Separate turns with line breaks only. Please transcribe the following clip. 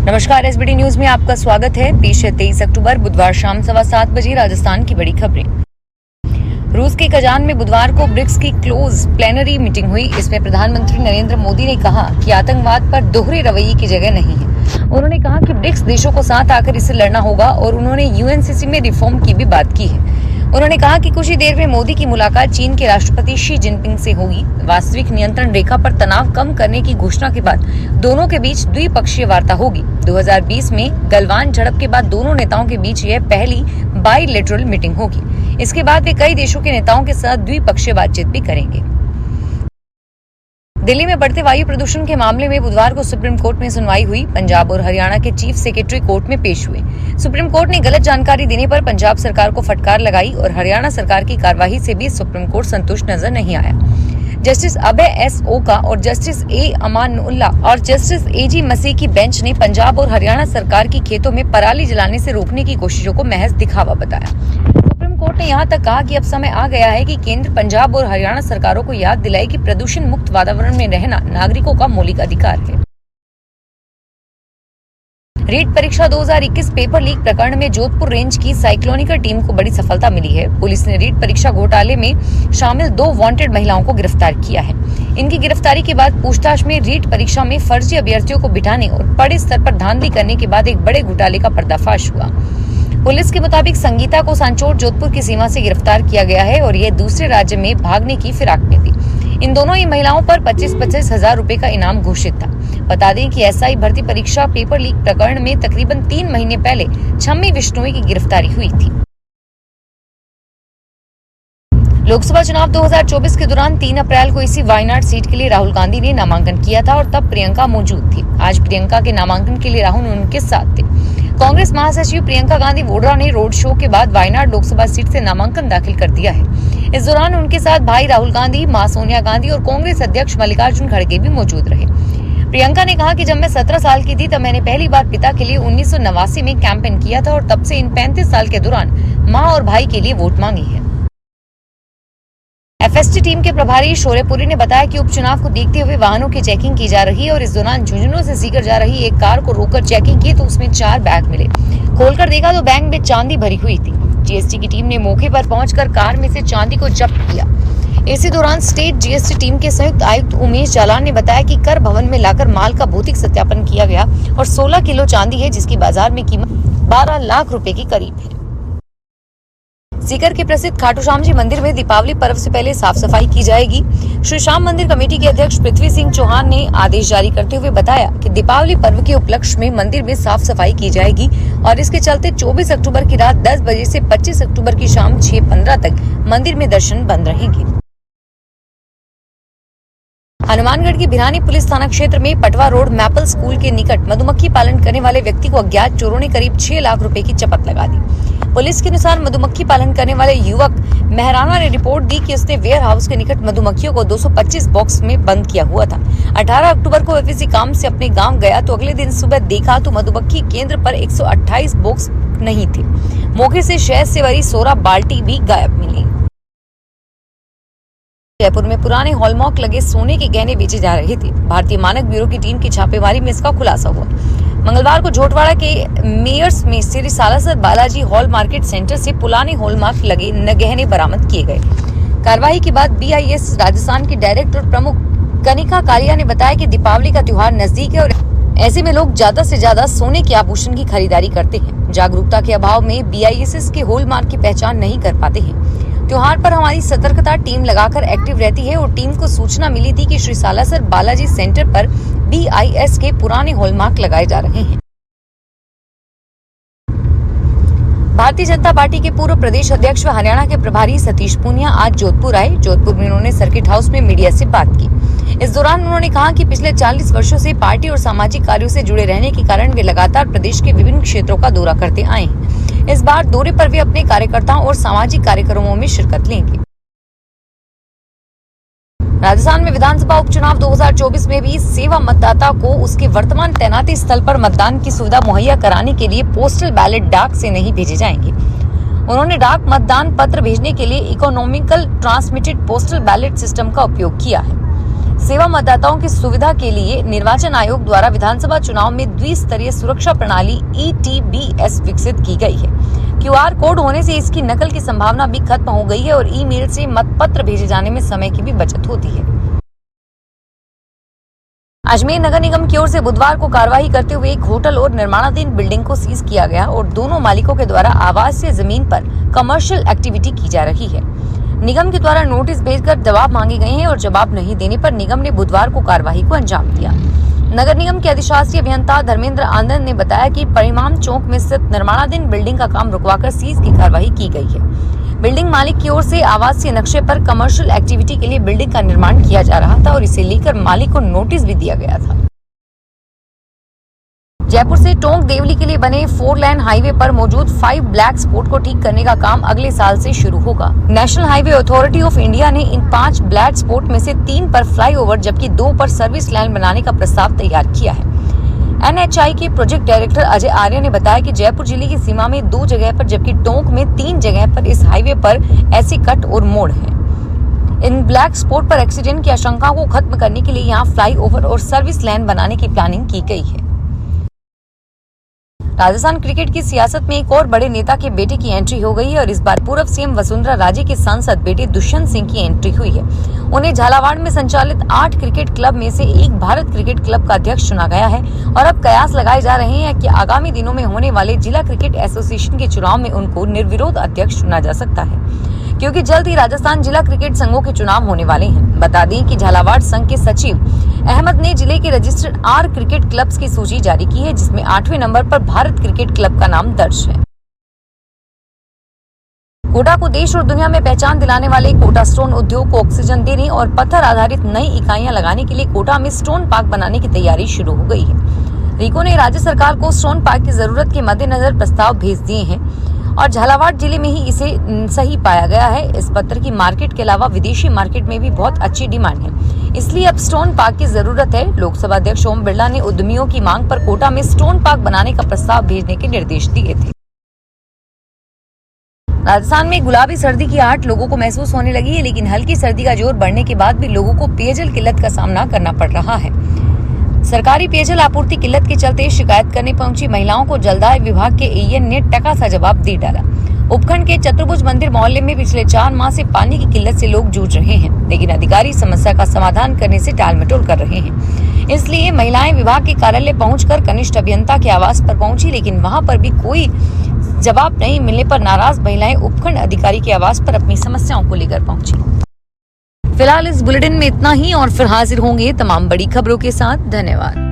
नमस्कार, SBD news में आपका स्वागत है। पेश है 23 अक्टूबर बुधवार शाम 7:15 बजे राजस्थान की बड़ी खबरें। रूस के कजान में बुधवार को ब्रिक्स की क्लोज प्लेनरी मीटिंग हुई। इसमें प्रधानमंत्री नरेंद्र मोदी ने कहा कि आतंकवाद पर दोहरे रवैये की जगह नहीं है। उन्होंने कहा कि ब्रिक्स देशों को साथ आकर इसे लड़ना होगा और उन्होंने यूएनसीसी में रिफॉर्म की भी बात की है। उन्होंने कहा कि कुछ ही देर में मोदी की मुलाकात चीन के राष्ट्रपति शी जिनपिंग से होगी। वास्तविक नियंत्रण रेखा पर तनाव कम करने की घोषणा के बाद दोनों के बीच द्विपक्षीय वार्ता होगी। 2020 में गलवान झड़प के बाद दोनों नेताओं के बीच यह पहली बाइलेटरल मीटिंग होगी। इसके बाद वे कई देशों के नेताओं के साथ द्विपक्षीय बातचीत भी करेंगे। दिल्ली में बढ़ते वायु प्रदूषण के मामले में बुधवार को सुप्रीम कोर्ट में सुनवाई हुई। पंजाब और हरियाणा के चीफ सेक्रेटरी कोर्ट में पेश हुए। सुप्रीम कोर्ट ने गलत जानकारी देने पर पंजाब सरकार को फटकार लगाई और हरियाणा सरकार की कार्यवाही से भी सुप्रीम कोर्ट संतुष्ट नजर नहीं आया। जस्टिस अभय एस ओका और जस्टिस ए अमानुल्ला और जस्टिस एजी मसीह की बेंच ने पंजाब और हरियाणा सरकार की खेतों में पराली जलाने से रोकने की कोशिशों को महज दिखावा बताया। सुप्रीम कोर्ट ने यहाँ तक कहा कि अब समय आ गया है कि केंद्र पंजाब और हरियाणा सरकारों को याद दिलाए कि प्रदूषण मुक्त वातावरण में रहना नागरिकों का मौलिक अधिकार है। रीट परीक्षा 2021 पेपर लीक प्रकरण में जोधपुर रेंज की साइक्लोनिका टीम को बड़ी सफलता मिली है। पुलिस ने रीट परीक्षा घोटाले में शामिल 2 वांटेड महिलाओं को गिरफ्तार किया है। इनकी गिरफ्तारी के बाद पूछताछ में रीट परीक्षा में फर्जी अभ्यर्थियों को बिठाने और बड़े स्तर पर धांधली करने के बाद एक बड़े घोटाले का पर्दाफाश हुआ। पुलिस के मुताबिक संगीता को सांचौर जोधपुर की सीमा से गिरफ्तार किया गया है और यह दूसरे राज्य में भागने की फिराक में थी। इन दोनों ही महिलाओं पर 25-25 हजार रुपए का इनाम घोषित था। बता दें कि एसआई भर्ती परीक्षा पेपर लीक प्रकरण में तकरीबन 3 महीने पहले छम्मी बिश्नोई की गिरफ्तारी हुई थी। लोकसभा चुनाव 2024 के दौरान 3 अप्रैल को इसी वायनाड सीट के लिए राहुल गांधी ने नामांकन किया था और तब प्रियंका मौजूद थी। आज प्रियंका के नामांकन के लिए राहुल उनके साथ थे। कांग्रेस महासचिव प्रियंका गांधी वोड्रा ने रोड शो के बाद वायनाड लोकसभा सीट से नामांकन दाखिल कर दिया है। इस दौरान उनके साथ भाई राहुल गांधी, मां सोनिया गांधी और कांग्रेस अध्यक्ष मल्लिकार्जुन खड़गे भी मौजूद रहे। प्रियंका ने कहा कि जब मैं 17 साल की थी तब मैंने पहली बार पिता के लिए 1989 में कैंपेन किया था और तब से इन 35 साल के दौरान मां और भाई के लिए वोट मांगी है। एफएसटी टीम के प्रभारी शौर्यपुरी ने बताया कि उपचुनाव को देखते हुए वाहनों की चेकिंग की जा रही है और इस दौरान झुंझुनू से सीकर जा रही एक कार को रोककर चेकिंग की तो उसमें 4 बैग मिले। खोलकर देखा तो बैग में चांदी भरी हुई थी। जीएसटी की टीम ने मौके पर पहुंचकर कार में से चांदी को जब्त किया। इसी दौरान स्टेट जीएसटी टीम के संयुक्त आयुक्त उमेश जालान ने बताया कि कर भवन में लाकर माल का भौतिक सत्यापन किया गया और 16 किलो चांदी है जिसकी बाजार में कीमत 12 लाख रुपए के करीब है। सीकर के प्रसिद्ध खाटू श्याम जी मंदिर में दीपावली पर्व से पहले साफ सफाई की जाएगी। श्री श्याम मंदिर कमेटी के अध्यक्ष पृथ्वी सिंह चौहान ने आदेश जारी करते हुए बताया कि दीपावली पर्व के उपलक्ष्य में मंदिर में साफ सफाई की जाएगी और इसके चलते 24 अक्टूबर की रात 10 बजे से 25 अक्टूबर की शाम 6:15 तक मंदिर में दर्शन बंद रहेंगे। हनुमानगढ़ की भिरानी पुलिस थाना क्षेत्र में पटवा रोड मैपल स्कूल के निकट मधुमक्खी पालन करने वाले व्यक्ति को अज्ञात चोरों ने करीब 6 लाख रुपए की चपत लगा दी। पुलिस के अनुसार मधुमक्खी पालन करने वाले युवक मेहराना ने रिपोर्ट दी कि उसने वेयर हाउस के निकट मधुमक्खियों को 225 बॉक्स में बंद किया हुआ था। 18 अक्टूबर को वह किसी काम से अपने गांव गया तो अगले दिन सुबह देखा तो मधुमक्खी केंद्र पर 128 बॉक्स नहीं थे। मौके से शहद से भरी 16 बाल्टी भी गायब मिली। जयपुर में पुराने हॉलमार्क लगे सोने के गहने बेचे जा रहे थे। भारतीय मानक ब्यूरो की टीम की छापेमारी में इसका खुलासा हुआ। मंगलवार को झोटवाड़ा के मेयर्स में Shri Salasar Balaji hall market centre से पुराने हॉलमार्क लगे गहने बरामद किए गए। कार्रवाई के बाद बीआईएस राजस्थान के डायरेक्टर प्रमुख कनिका कालिया ने बताया कि दीपावली का त्योहार नजदीक है और ऐसे में लोग ज्यादा से ज्यादा सोने के आभूषण की खरीदारी करते हैं। जागरूकता के अभाव में बीआईएस के हॉलमार्क की पहचान नहीं कर पाते हैं। त्योहार पर हमारी सतर्कता टीम लगाकर एक्टिव रहती है और टीम को सूचना मिली थी कि श्री सालासर बालाजी सेंटर पर बीआईएस के पुराने हॉलमार्क लगाए जा रहे हैं। भारतीय जनता पार्टी के पूर्व प्रदेश अध्यक्ष व हरियाणा के प्रभारी सतीश पूनिया आज जोधपुर आए। जोधपुर में उन्होंने सर्किट हाउस में मीडिया से बात की। इस दौरान उन्होंने कहा कि पिछले 40 वर्षों से पार्टी और सामाजिक कार्यों से जुड़े रहने के कारण वे लगातार प्रदेश के विभिन्न क्षेत्रों का दौरा करते आए हैं। इस बार दौरे पर वे अपने कार्यकर्ताओं और सामाजिक कार्यक्रमों में शिरकत लेंगे। राजस्थान में विधानसभा उपचुनाव 2024 में भी सेवा मतदाता को उसके वर्तमान तैनाती स्थल पर मतदान की सुविधा मुहैया कराने के लिए पोस्टल बैलेट डाक से नहीं भेजे जाएंगे। उन्होंने डाक मतदान पत्र भेजने के लिए economical transmitted postal ballot system का उपयोग किया है। सेवा मतदाताओं की सुविधा के लिए निर्वाचन आयोग द्वारा विधानसभा चुनाव में द्विस्तरीय सुरक्षा प्रणाली ETBS विकसित की गई है। QR कोड होने से इसकी नकल की संभावना भी खत्म हो गई है और ईमेल से मतपत्र भेजे जाने में समय की भी बचत होती है। अजमेर नगर निगम की ओर से बुधवार को कार्रवाई करते हुए एक होटल और निर्माणाधीन बिल्डिंग को सीज किया गया और दोनों मालिकों के द्वारा आवासीय जमीन पर कमर्शियल एक्टिविटी की जा रही है। निगम के द्वारा नोटिस भेजकर जवाब मांगे गए हैं और जवाब नहीं देने पर निगम ने बुधवार को कार्रवाई को अंजाम दिया। नगर निगम के अधिशासी अभियंता धर्मेंद्र आनंद ने बताया कि परिमाम चौक में स्थित निर्माणाधीन बिल्डिंग का काम रुकवाकर सीज की कार्रवाई की गई है। बिल्डिंग मालिक की ओर से आवासीय नक्शे पर कमर्शियल एक्टिविटी के लिए बिल्डिंग का निर्माण किया जा रहा था और इसे लेकर मालिक को नोटिस भी दिया गया था। जयपुर से टोंक देवली के लिए बने 4 लेन हाईवे पर मौजूद 5 ब्लैक स्पॉट को ठीक करने का काम अगले साल से शुरू होगा। National highway authority of India ने इन 5 ब्लैक स्पॉट में से 3 पर फ्लाईओवर जबकि 2 पर सर्विस लाइन बनाने का प्रस्ताव तैयार किया है। NHI के प्रोजेक्ट डायरेक्टर अजय आर्य ने बताया कि जयपुर जिले की सीमा में 2 जगह पर जबकि टोंक में 3 जगह पर इस हाईवे पर ऐसे कट और मोड़ हैं। इन ब्लैक स्पॉट पर एक्सीडेंट की आशंका को खत्म करने के लिए यहाँ फ्लाईओवर और सर्विस लाइन बनाने की प्लानिंग की गई है। राजस्थान क्रिकेट की सियासत में एक और बड़े नेता के बेटे की एंट्री हो गई है और इस बार पूर्व सीएम वसुंधरा राजे के सांसद बेटे दुष्यंत सिंह की एंट्री हुई है। उन्हें झालावाड़ में संचालित 8 क्रिकेट क्लब में से एक भारत क्रिकेट क्लब का अध्यक्ष चुना गया है और अब कयास लगाए जा रहे हैं कि आगामी दिनों में होने वाले जिला क्रिकेट एसोसिएशन के चुनाव में उनको निर्विरोध अध्यक्ष चुना जा सकता है, क्योंकि जल्द ही राजस्थान जिला क्रिकेट संघों के चुनाव होने वाले हैं। बता दें कि झालावाड़ संघ के सचिव अहमद ने जिले के रजिस्टर्ड 8 क्रिकेट क्लब्स की सूची जारी की है, जिसमें 8वें नंबर पर भारत क्रिकेट क्लब का नाम दर्ज है। कोटा को देश और दुनिया में पहचान दिलाने वाले कोटा स्टोन उद्योग को ऑक्सीजन देने और पत्थर आधारित नई इकाइयां लगाने के लिए कोटा में स्टोन पार्क बनाने की तैयारी शुरू हो गई है। रीको ने राज्य सरकार को स्टोन पार्क की जरूरत के मद्देनजर प्रस्ताव भेज दिए हैं और झालावाड़ जिले में ही इसे सही पाया गया है। इस पत्थर की मार्केट के अलावा विदेशी मार्केट में भी बहुत अच्छी डिमांड है, इसलिए अब स्टोन पार्क की जरूरत है। लोकसभा अध्यक्ष ओम बिरला ने उद्यमियों की मांग पर कोटा में स्टोन पार्क बनाने का प्रस्ताव भेजने के निर्देश दिए थे। राजस्थान में गुलाबी सर्दी की आहट लोगों को महसूस होने लगी है, लेकिन हल्की सर्दी का जोर बढ़ने के बाद भी लोगों को पेयजल किल्लत का सामना करना पड़ रहा है। सरकारी पेयजल आपूर्ति किल्लत के चलते शिकायत करने पहुंची महिलाओं को जलदाय विभाग के AN ने टका सा जवाब दे डाला। उपखंड के चतुर्भुज मंदिर मोहल्ले में पिछले 4 माह से पानी की किल्लत से लोग जूझ रहे हैं, लेकिन अधिकारी समस्या का समाधान करने से टालमटोल कर रहे हैं। इसलिए महिलाएं विभाग के कार्यालय पहुंचकर कनिष्ठ अभियंता के आवास पर पहुंची, लेकिन वहां पर भी कोई जवाब नहीं मिलने पर नाराज महिलाएं उपखंड अधिकारी के आवास पर अपनी समस्याओं को लेकर पहुंची। फिलहाल इस बुलेटिन में इतना ही और फिर हाजिर होंगे तमाम बड़ी खबरों के साथ। धन्यवाद।